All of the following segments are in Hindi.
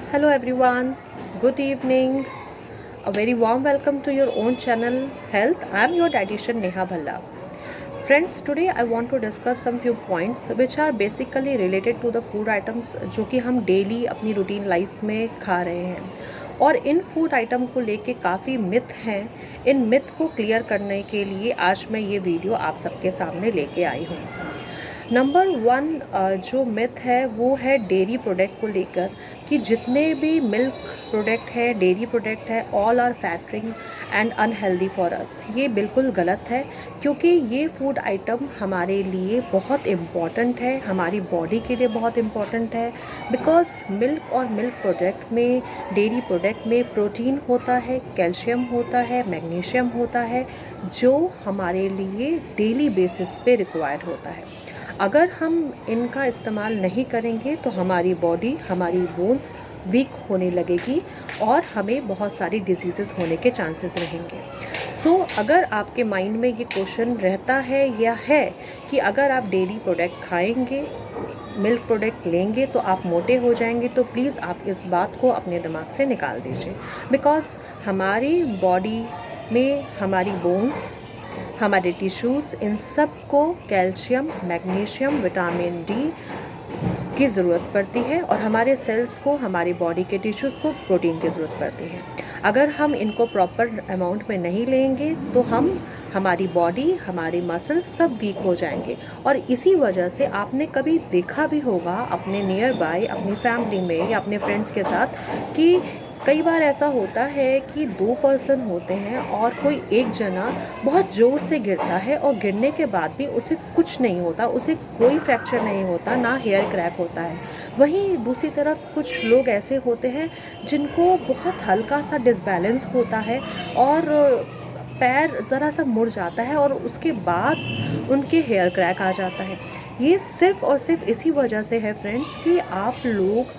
Hello everyone, good evening. A very warm welcome to your own channel Health. I am your dietitian Neha Bhalla. Friends, today I want to discuss some few points which are basically related to the food items जो कि हम डेली अपनी रूटीन लाइफ में खा रहे हैं और इन फूड आइटम को लेके काफ़ी मिथ हैं। इन मिथ को क्लियर करने के लिए आज मैं ये वीडियो आप सबके सामने लेके आई हूँ। नंबर वन जो मिथ है वो है डेयरी प्रोडक्ट को लेकर कि जितने भी मिल्क प्रोडक्ट है, डेयरी प्रोडक्ट है, all are factoring and unhealthy for us. ये बिल्कुल गलत है क्योंकि ये फूड आइटम हमारे लिए बहुत इम्पॉर्टेंट है, हमारी बॉडी के लिए बहुत इम्पॉर्टेंट है। बिकॉज मिल्क और मिल्क प्रोडक्ट में, डेयरी प्रोडक्ट में प्रोटीन होता है, कैल्शियम होता है, मैग्नीशियम होता है, जो हमारे लिए डेली बेसिस पे रिक्वायर्ड होता है। अगर हम इनका इस्तेमाल नहीं करेंगे तो हमारी बॉडी, हमारी बोन्स वीक होने लगेगी और हमें बहुत सारी डिजीज़ेस होने के चांसेस रहेंगे। अगर आपके माइंड में ये क्वेश्चन रहता है या है कि अगर आप डेयरी प्रोडक्ट खाएंगे, मिल्क प्रोडक्ट लेंगे तो आप मोटे हो जाएंगे, तो प्लीज़ आप इस बात को अपने दिमाग से निकाल दीजिए। बिकॉज़ हमारी बॉडी में हमारी बोन्स, हमारे टिश्यूज़, इन सब को कैल्शियम, मैग्नीशियम, विटामिन डी की ज़रूरत पड़ती है और हमारे सेल्स को, हमारी बॉडी के टिश्यूज़ को प्रोटीन की ज़रूरत पड़ती है। अगर हम इनको प्रॉपर अमाउंट में नहीं लेंगे तो हमारी बॉडी, हमारी मसल्स सब वीक हो जाएंगे। और इसी वजह से आपने कभी देखा भी होगा अपने नियर बाय, अपनी फैमिली में या अपने फ्रेंड्स के साथ कि कई बार ऐसा होता है कि दो पर्सन होते हैं और कोई एक जना बहुत ज़ोर से गिरता है और गिरने के बाद भी उसे कुछ नहीं होता, उसे कोई फ्रैक्चर नहीं होता, ना हेयर क्रैक होता है। वहीं दूसरी तरफ कुछ लोग ऐसे होते हैं जिनको बहुत हल्का सा डिसबैलेंस होता है और पैर ज़रा सा मुड़ जाता है और उसके बाद उनके हेयर क्रैक आ जाता है। ये सिर्फ़ और सिर्फ इसी वजह से है फ्रेंड्स कि आप लोग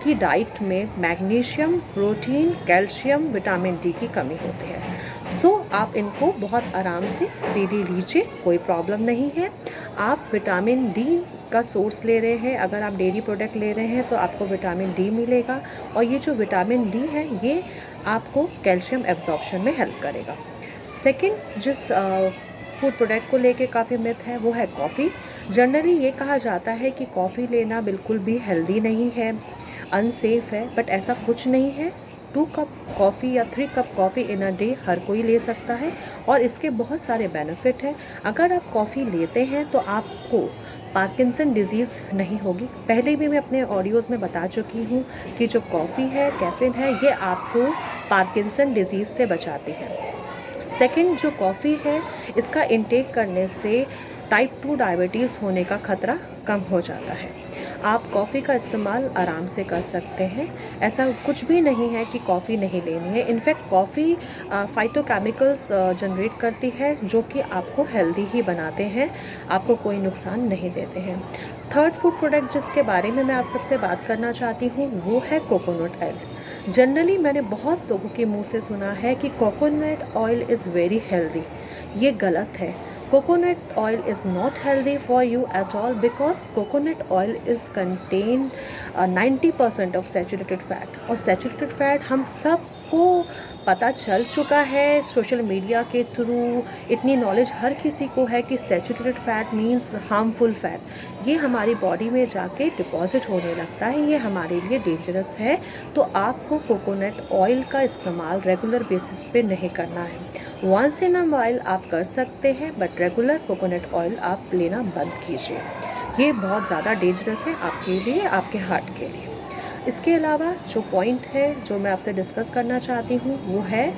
की डाइट में magnesium, protein, calcium, vitamin D की कमी होती है। आप इनको बहुत आराम से फ्रीली लीजिए, कोई प्रॉब्लम नहीं है। आप विटामिन डी का सोर्स ले रहे हैं, अगर आप डेयरी प्रोडक्ट ले रहे हैं तो आपको विटामिन डी मिलेगा और ये जो विटामिन डी है ये आपको कैल्शियम एब्जॉर्प्शन में हेल्प करेगा। सेकंड, जिस फूड प्रोडक्ट को लेके काफ़ी मिथ है वो है कॉफ़ी। जनरली ये कहा जाता है कि कॉफ़ी लेना बिल्कुल भी हेल्दी नहीं है, अनसेफ है, बट ऐसा कुछ नहीं है। 2 कप कॉफ़ी या 3 cup coffee in a day हर कोई ले सकता है और इसके बहुत सारे बेनिफिट हैं। अगर आप कॉफ़ी लेते हैं तो आपको पार्किंसन डिजीज़ नहीं होगी। पहले भी मैं अपने ऑडियोज़ में बता चुकी हूँ कि जो कॉफ़ी है, कैफीन है, ये आपको पार्किंसन डिजीज़ से बचाती है। सेकंड, जो कॉफ़ी है इसका इंटेक करने से टाइप 2 डायबिटीज़ होने का ख़तरा कम हो जाता है। आप कॉफ़ी का इस्तेमाल आराम से कर सकते हैं, ऐसा कुछ भी नहीं है कि कॉफ़ी नहीं लेनी है। इनफैक्ट कॉफ़ी फाइटोकेमिकल्स जनरेट करती है जो कि आपको हेल्दी ही बनाते हैं, आपको कोई नुकसान नहीं देते हैं। थर्ड फूड प्रोडक्ट जिसके बारे में मैं आप सबसे बात करना चाहती हूँ वो है कोकोनट ऑयल। जनरली मैंने बहुत लोगों के मुंह से सुना है कि coconut oil is very healthy. ये गलत है। Coconut oil is not healthy for you at all because coconut oil is contain 90% of saturated fat और saturated fat हम सबको पता चल चुका है सोशल मीडिया के थ्रू। इतनी नॉलेज हर किसी को है कि saturated fat means harmful fat. ये हमारी बॉडी में जाके डिपॉजिट होने लगता है, ये हमारे लिए डेंजरस है। तो आपको कोकोनट ऑयल का इस्तेमाल रेगुलर बेसिस पे नहीं करना है। वंस इन अ वाइल आप कर सकते हैं बट रेगुलर कोकोनट ऑयल आप लेना बंद कीजिए। ये बहुत ज़्यादा डेंजरस है आपके लिए, आपके हार्ट के लिए। इसके अलावा जो पॉइंट है जो मैं आपसे डिस्कस करना चाहती हूँ वो है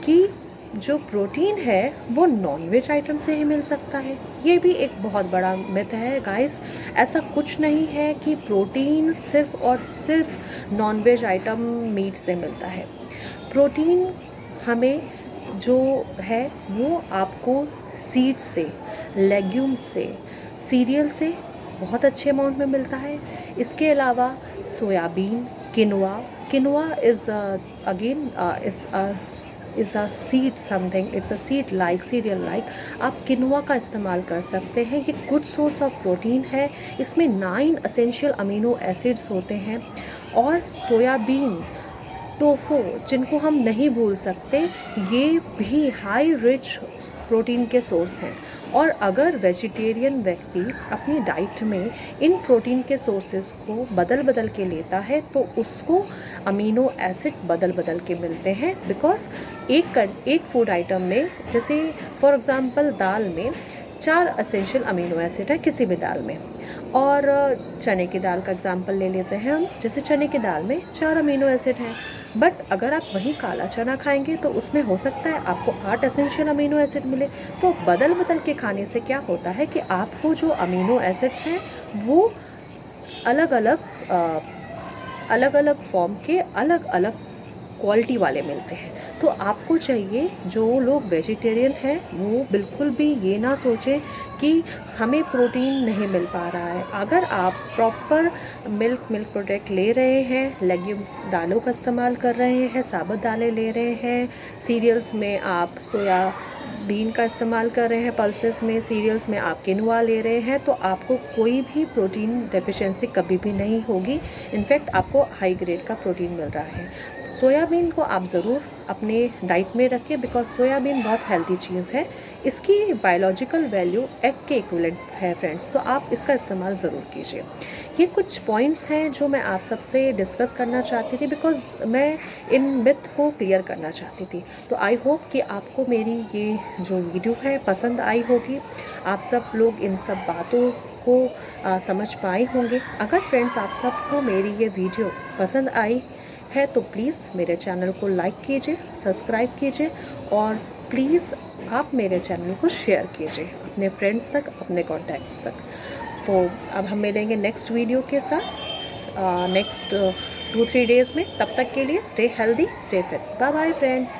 कि जो प्रोटीन है वो नॉनवेज आइटम से ही मिल सकता है। ये भी एक बहुत बड़ा मिथ है गाइस। ऐसा कुछ नहीं है कि प्रोटीन सिर्फ और सिर्फ नॉनवेज आइटम मीट से मिलता है। प्रोटीन हमें जो है वो आपको सीड से, लेग्यूम से, सीरियल से बहुत अच्छे अमाउंट में मिलता है। इसके अलावा soybean, quinoa is again it's is a seed something, it's a seed like serial like. आप किनोआ का इस्तेमाल कर सकते हैं, ये गुड सोर्स ऑफ प्रोटीन है। इसमें 9 एसेंशियल अमीनो एसिड्स होते हैं। और सोयाबीन, टोफू, जिनको हम नहीं भूल सकते, ये भी हाई रिच प्रोटीन के सोर्स हैं। और अगर वेजिटेरियन व्यक्ति अपनी डाइट में इन प्रोटीन के सोर्सेज को बदल बदल के लेता है तो उसको अमीनो एसिड बदल बदल के मिलते हैं। बिकॉज एक फूड आइटम में, जैसे फॉर एग्ज़ाम्पल दाल में 4 एसेंशियल अमीनो एसिड है किसी भी दाल में। और चने की दाल का एग्जांपल ले लेते हैं हम, जैसे चने की दाल में 4 अमीनो एसिड हैं। बट अगर आप वही काला चना खाएंगे तो उसमें हो सकता है आपको 8 एसेंशियल अमीनो एसिड मिले। तो बदल बदल के खाने से क्या होता है कि आपको जो अमीनो एसिड्स हैं वो अलग अलग फॉर्म के अलग अलग क्वालिटी वाले मिलते हैं। तो आपको चाहिए, जो लोग वेजिटेरियन हैं वो बिल्कुल भी ये ना सोचें कि हमें प्रोटीन नहीं मिल पा रहा है। अगर आप प्रॉपर मिल्क प्रोडक्ट ले रहे हैं, लेग्यूम्स दालों का इस्तेमाल कर रहे हैं, साबुत दालें ले रहे हैं, सीरियल्स में आप सोयाबीन का इस्तेमाल कर रहे हैं, पल्सेस में, सीरियल्स में आप किनोआ ले रहे हैं, तो आपको कोई भी प्रोटीन डेफिशिएंसी कभी भी नहीं होगी। इनफैक्ट आपको हाई ग्रेड का प्रोटीन मिल रहा है। सोयाबीन को आप ज़रूर अपने डाइट में रखिए, बिकॉज सोयाबीन बहुत हेल्दी चीज़ है। इसकी बायोलॉजिकल वैल्यू एग के इक्विवेलेंट है फ्रेंड्स, तो आप इसका इस्तेमाल ज़रूर कीजिए। ये कुछ पॉइंट्स हैं जो मैं आप सबसे डिस्कस करना चाहती थी, बिकॉज मैं इन मिथ को क्लियर करना चाहती थी। तो आई होप कि आपको मेरी ये जो वीडियो है पसंद आई होगी, आप सब लोग इन सब बातों को समझ पाए होंगे। अगर फ्रेंड्स आप सबको मेरी ये वीडियो पसंद आई है तो प्लीज़ मेरे चैनल को लाइक कीजिए, सब्सक्राइब कीजिए, और प्लीज़ आप मेरे चैनल को शेयर कीजिए अपने फ्रेंड्स तक, अपने कॉन्टैक्ट्स तक। तो अब हम मिलेंगे नेक्स्ट वीडियो के साथ नेक्स्ट 2-3 डेज़ में। तब तक के लिए stay healthy, stay fit. Bye bye friends.